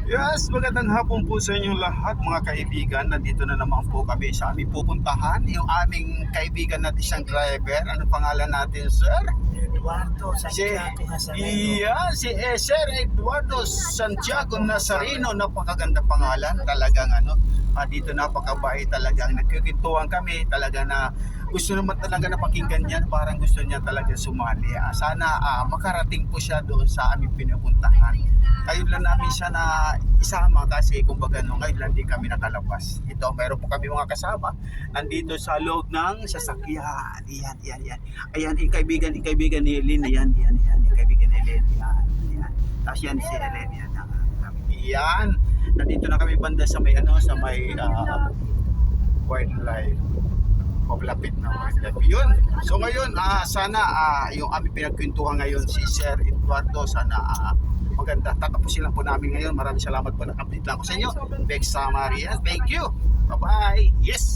Yes, magandang hapon po sa inyong lahat mga kaibigan. Nandito na naman po kami sa aming pupuntahan. Yung aming kaibigan natin siyang driver. Ano pangalan natin, sir? Eduardo Si, Santiago Nazareno. si Sir Eduardo Santiago Nazareno. Napakaganda pangalan. Talagang dito napakabait talagang. Nagkikintuhan kami talaga na gusto naman talaga na pakinggan yan. Parang gusto niya talaga sumali. Sana makarating po siya doon sa aming pinupuntahan. Ngayon lang namin siya na isama kasi kumbaga ngayon lang din kami nakalabas. Ito, meron po kami mga kasama nandito sa loob ng sasakyan. Yan. Ayan, yung kaibigan ni Helen. Yan, yung kaibigan ni Helen. Yan. Tapos yan si Helen. Yan. Nandito na kami banda sa may wildlife. Paglapit na wildlife. Yun. So ngayon, sana yung aming pinagkwentuhan ngayon si Sir Eduardo, sana maganda. Tatapusin lang po namin ngayon. Maraming salamat po. Nag-update lang ako sa inyo. Bex Maria. Thank you. Bye-bye. Yes.